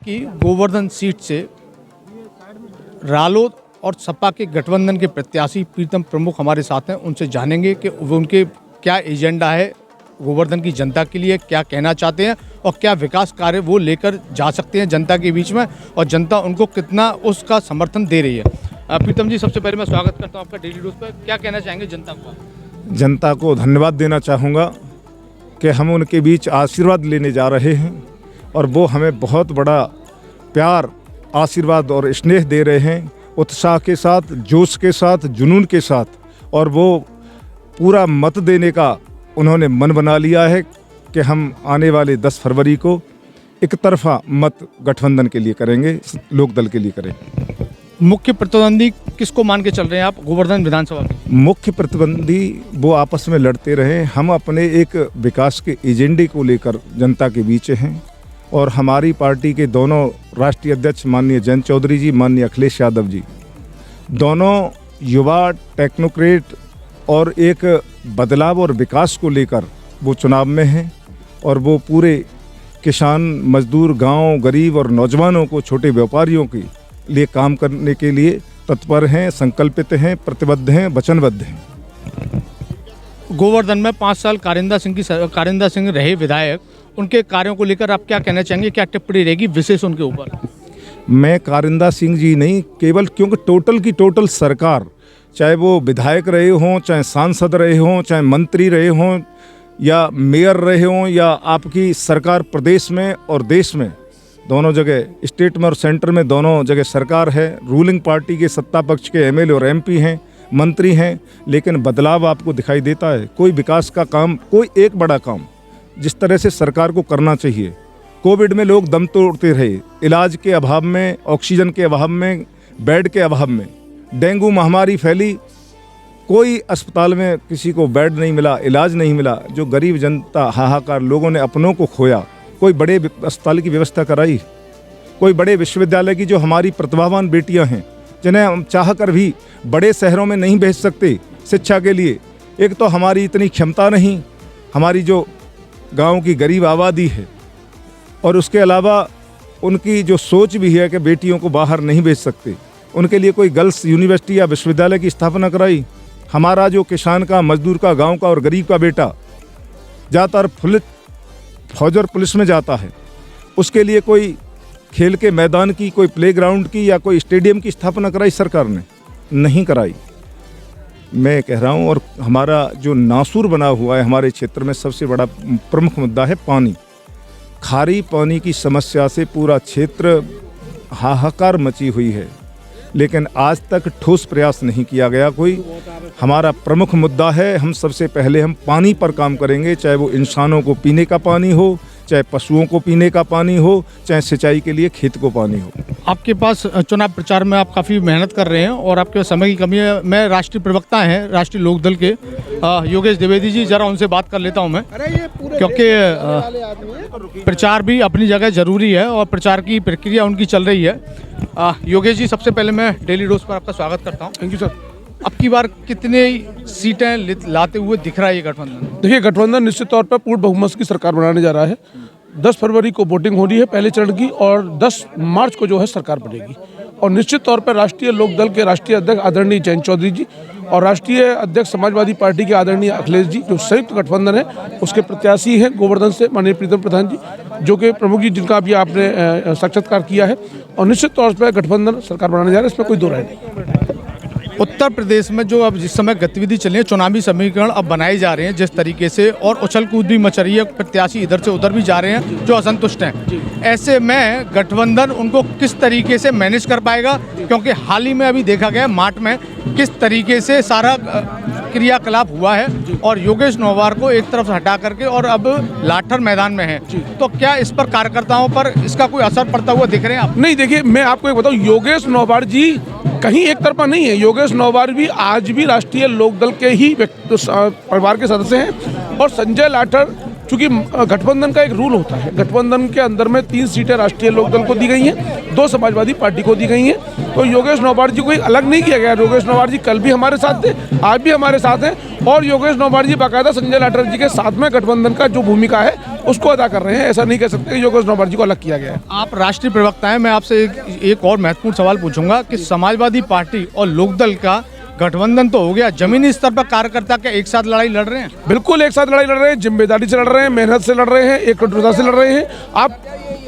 की गोवर्धन सीट से रालोद और सपा के गठबंधन के प्रत्याशी प्रीतम प्रमुख हमारे साथ हैं। उनसे जानेंगे कि वो उनके क्या एजेंडा है गोवर्धन की जनता के लिए, क्या कहना चाहते हैं और क्या विकास कार्य वो लेकर जा सकते हैं जनता के बीच में, और जनता उनको कितना उसका समर्थन दे रही है। प्रीतम जी, सबसे पहले मैं स्वागत करता हूँ आपका डेली न्यूज़ पर। क्या कहना चाहेंगे जनता को? जनता को धन्यवाद देना चाहूँगा कि हम उनके बीच आशीर्वाद लेने जा रहे हैं और वो हमें बहुत बड़ा प्यार, आशीर्वाद और स्नेह दे रहे हैं, उत्साह के साथ, जोश के साथ, जुनून के साथ। और वो पूरा मत देने का उन्होंने मन बना लिया है कि हम आने वाले 10 फरवरी को एक तरफा मत गठबंधन के लिए करेंगे, लोकदल के लिए करेंगे। मुख्य प्रतिद्वंदी किसको मान के चल रहे हैं आप गोवर्धन विधानसभा में? मुख्य प्रतिद्वंदी वो आपस में लड़ते रहे, हम अपने एक विकास के एजेंडे को लेकर जनता के बीच हैं। और हमारी पार्टी के दोनों राष्ट्रीय अध्यक्ष माननीय जयंत चौधरी जी, माननीय अखिलेश यादव जी, दोनों युवा, टेक्नोक्रेट और एक बदलाव और विकास को लेकर वो चुनाव में हैं। और वो पूरे किसान, मजदूर, गांव, गरीब और नौजवानों को, छोटे व्यापारियों के लिए काम करने के लिए तत्पर हैं, संकल्पित हैं, प्रतिबद्ध हैं, वचनबद्ध हैं। गोवर्धन में 5 साल कारिंदा सिंह रहे विधायक, उनके कार्यों को लेकर आप क्या कहना चाहेंगे? क्या टिप्पणी रहेगी विशेष उनके ऊपर? मैं कारिंदा सिंह जी नहीं, केवल क्योंकि टोटल की टोटल सरकार, चाहे वो विधायक रहे हों, चाहे सांसद रहे हों, चाहे मंत्री रहे हों, या मेयर रहे हों, या आपकी सरकार प्रदेश में और देश में, दोनों जगह, स्टेट में और सेंटर में दोनों जगह सरकार है। रूलिंग पार्टी के सत्ता पक्ष के एमएलए और एमपी हैं, मंत्री हैं, लेकिन बदलाव आपको दिखाई देता है। कोई विकास का काम, कोई एक बड़ा काम जिस तरह से सरकार को करना चाहिए। कोविड में लोग दम तोड़ते रहे, इलाज के अभाव में, ऑक्सीजन के अभाव में, बेड के अभाव में। डेंगू महामारी फैली, कोई अस्पताल में किसी को बेड नहीं मिला, इलाज नहीं मिला। जो गरीब जनता, हाहाकार, लोगों ने अपनों को खोया। कोई बड़े अस्पताल की व्यवस्था कराई, कोई बड़े विश्वविद्यालय की, जो हमारी प्रतिभावान बेटियां हैं जिन्हें हम चाह कर भी बड़े शहरों में नहीं भेज सकते शिक्षा के लिए। एक तो हमारी इतनी क्षमता नहीं, हमारी जो गांव की गरीब आबादी है, और उसके अलावा उनकी जो सोच भी है कि बेटियों को बाहर नहीं भेज सकते, उनके लिए कोई गर्ल्स यूनिवर्सिटी या विश्वविद्यालय की स्थापना कराई। हमारा जो किसान का, मजदूर का, गांव का और गरीब का बेटा ज़्यादातर फौज और पुलिस में जाता है, उसके लिए कोई खेल के मैदान की, कोई प्लेग्राउंड की या कोई स्टेडियम की स्थापना कराई सरकार ने? नहीं कराई। मैं कह रहा हूँ, और हमारा जो नासूर बना हुआ है हमारे क्षेत्र में, सबसे बड़ा प्रमुख मुद्दा है पानी। खारी पानी की समस्या से पूरा क्षेत्र हाहाकार मची हुई है, लेकिन आज तक ठोस प्रयास नहीं किया गया कोई। हमारा प्रमुख मुद्दा है, हम सबसे पहले हम पानी पर काम करेंगे, चाहे वो इंसानों को पीने का पानी हो, चाहे पशुओं को पीने का पानी हो, चाहे सिंचाई के लिए खेत को पानी हो। आपके पास चुनाव प्रचार में आप काफ़ी मेहनत कर रहे हैं और आपके पास समय की कमी है। मैं राष्ट्रीय प्रवक्ता हैं राष्ट्रीय लोकदल के योगेश द्विवेदी जी, ज़रा उनसे बात कर लेता हूं मैं, क्योंकि प्रचार भी अपनी जगह ज़रूरी है और प्रचार की प्रक्रिया उनकी चल रही है। योगेश जी, सबसे पहले मैं डेली डोज पर आपका स्वागत करता हूँ। Thank you sir. अब की बार कितने सीटें लाते हुए दिख रहा है ये गठबंधन? देखिए, गठबंधन निश्चित तौर पर पूर्ण बहुमत की सरकार बनाने जा रहा है। 10 फरवरी को वोटिंग हो रही है पहले चरण की, और 10 मार्च को जो है सरकार बनेगी। और निश्चित तौर पर राष्ट्रीय लोकदल के राष्ट्रीय अध्यक्ष आदरणीय जयंत चौधरी जी और राष्ट्रीय अध्यक्ष समाजवादी पार्टी के आदरणीय अखिलेश जी, जो संयुक्त गठबंधन है, उसके प्रत्याशी हैं गोवर्धन से माननीय प्रीतम प्रधान जी, जो कि प्रमुख जी, जिनका अभी आपने साक्षात्कार किया है। और निश्चित तौर पर गठबंधन सरकार बनाने जा रहा है, इसमें कोई दो राय नहीं। उत्तर प्रदेश में जो अब जिस समय गतिविधि चल रही है, चुनावी समीकरण अब बनाए जा रहे हैं जिस तरीके से, और उछल कूद भी मच रही है, प्रत्याशी इधर से उधर भी जा रहे हैं जो असंतुष्ट हैं। ऐसे में गठबंधन उनको किस तरीके से मैनेज कर पाएगा? क्योंकि हाल ही में अभी देखा गया मार्च में किस तरीके से सारा क्रियाकलाप हुआ है, और योगेश नौवार को एक तरफ हटा करके और अब लाठर मैदान में है। तो क्या इस पर कार्यकर्ताओं पर इसका कोई असर पड़ता हुआ दिख रहे हैं आप? नहीं, देखिए, मैं आपको एक बताऊं, योगेश नौवार जी कहीं एक तरफा नहीं है। योगेश नौवार भी आज भी राष्ट्रीय लोकदल के ही परिवार के सदस्य हैं। और संजय लाठर, चूंकि गठबंधन का एक रूल होता है, गठबंधन के अंदर में 3 सीटें राष्ट्रीय लोकदल को दी गई हैं, 2 समाजवादी पार्टी को दी गई हैं। तो योगेश नौवार जी को एक अलग नहीं किया गया। योगेश नौवार जी कल भी हमारे साथ थे, आज भी हमारे साथ हैं, और योगेश नौवार जी बाकायदा संजय लाठर जी के साथ में गठबंधन का जो भूमिका है उसको अदा कर रहे हैं। ऐसा नहीं कह सकते कि योगेश नौवर्जी को अलग किया गया है। आप राष्ट्रीय प्रवक्ता हैं, मैं आपसे एक और महत्वपूर्ण सवाल पूछूंगा कि समाजवादी पार्टी और लोकदल का गठबंधन तो हो गया, जमीनी स्तर पर कार्यकर्ता क्या एक साथ लड़ाई लड़ रहे हैं? बिल्कुल एक साथ लड़ाई लड़ रहे हैं, जिम्मेदारी से लड़ रहे हैं, मेहनत से लड़ रहे हैं, एकजुटता से लड़ रहे हैं। आप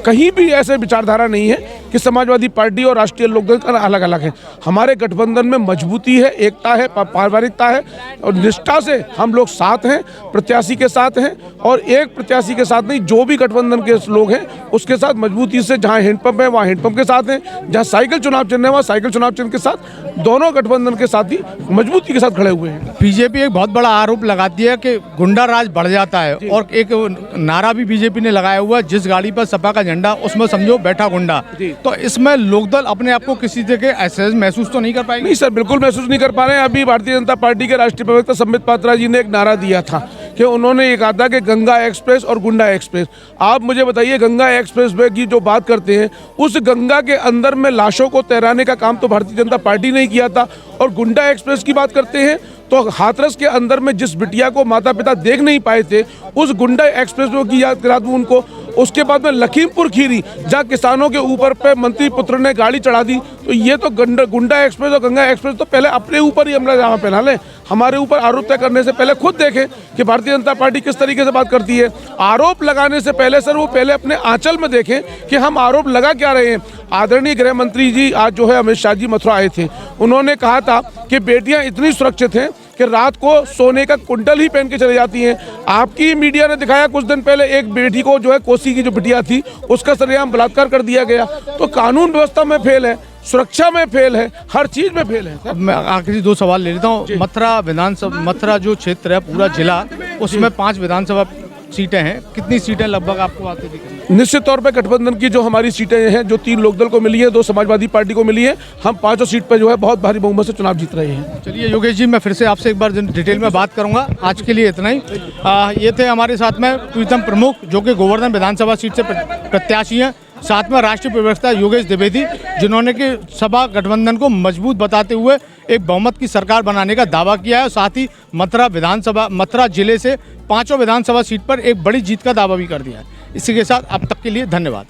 कहीं भी ऐसे विचारधारा नहीं है कि समाजवादी पार्टी और राष्ट्रीय लोकदल का अलग अलग है। हमारे गठबंधन में मजबूती है, एकता है, पारिवारिकता है और निष्ठा से हम लोग साथ हैं, प्रत्याशी के साथ हैं। और एक प्रत्याशी के साथ नहीं, जो भी गठबंधन के लोग हैं उसके साथ मजबूती से, जहाँ हैंडपंप है वहाँ हैंडपंप के साथ हैं, जहाँ साइकिल चुनाव चिन्ह है वहाँ साइकिल चुनाव चिन्ह के साथ, दोनों गठबंधन के साथ ही मजबूती के साथ खड़े हुए हैं। बीजेपी एक बहुत बड़ा आरोप लगाती है कि गुंडा राज बढ़ जाता है और एक नारा भी बीजेपी ने लगाया हुआ है, जिस गाड़ी पर सपा का झंडा उसमें समझो बैठा गुंडा। तो इसमें लोकदल अपने आप को किसी तरह के एहसास महसूस तो नहीं कर पाएंगे? नहीं सर, बिल्कुल महसूस नहीं कर पा रहे हैं। अभी भारतीय जनता पार्टी के राष्ट्रीय प्रवक्ता संबित पात्रा जी ने एक नारा दिया था कि उन्होंने ये कहा था कि गंगा एक्सप्रेस और गुंडा एक्सप्रेस। आप मुझे बताइए, गंगा एक्सप्रेस वे की जो बात करते हैं, उस गंगा के अंदर में लाशों को तैराने का काम तो भारतीय जनता पार्टी ने किया था। और गुंडा एक्सप्रेस की बात करते हैं तो हाथरस के अंदर में जिस बिटिया को माता पिता देख नहीं पाए थे, उस गुंडा एक्सप्रेस वे की याद करा दूं उनको। उसके बाद में लखीमपुर खीरी, जहाँ किसानों के ऊपर पे मंत्री पुत्र ने गाड़ी चढ़ा दी। तो ये तो गुंडा एक्सप्रेस और गंगा एक्सप्रेस तो पहले अपने ऊपर ही हमला जहाँ पहना लें। हमारे ऊपर आरोप तय करने से पहले खुद देखें कि भारतीय जनता पार्टी किस तरीके से बात करती है। आरोप लगाने से पहले सर वो पहले अपने आंचल में देखें कि हम आरोप लगा क्या रहे हैं। आदरणीय गृह मंत्री जी आज जो है अमित शाह जी मथुरा आए थे, उन्होंने कहा था कि बेटियां इतनी सुरक्षित हैं कि रात को सोने का कुंडल ही पहन के चले जाती हैं। आपकी मीडिया ने दिखाया कुछ दिन पहले एक बेटी को जो है कोसी की जो बिटिया थी उसका सरेआम बलात्कार कर दिया गया। तो कानून व्यवस्था में फेल है, सुरक्षा में फेल है, हर चीज में फेल है। अब मैं आखिरी दो सवाल ले लेता हूँ। मथुरा जो क्षेत्र है पूरा जिला, उसमें 5 विधानसभा सीटें हैं, कितनी सीटें लगभग आपको आती दिख रही हैं? निश्चित तौर पे गठबंधन की जो हमारी सीटें हैं, जो 3 लोकदल को मिली है, 2 समाजवादी पार्टी को मिली है, हम 5 सीट पर जो है बहुत भारी बहुमत से चुनाव जीत रहे हैं। चलिए योगेश जी, मैं फिर से आपसे एक बार डिटेल में बात करूंगा। आज के लिए इतना ही। ये थे हमारे साथ में प्रीतम प्रमुख, जो कि गोवर्धन विधानसभा सीट से प्रत्याशी हैं, साथ में राष्ट्रीय प्रवक्ता योगेश द्विवेदी, जिन्होंने कि सपा गठबंधन को मजबूत बताते हुए एक बहुमत की सरकार बनाने का दावा किया है। साथ ही मथुरा जिले से 5 विधानसभा सीट पर एक बड़ी जीत का दावा भी कर दिया है। इसी के साथ अब तक के लिए धन्यवाद।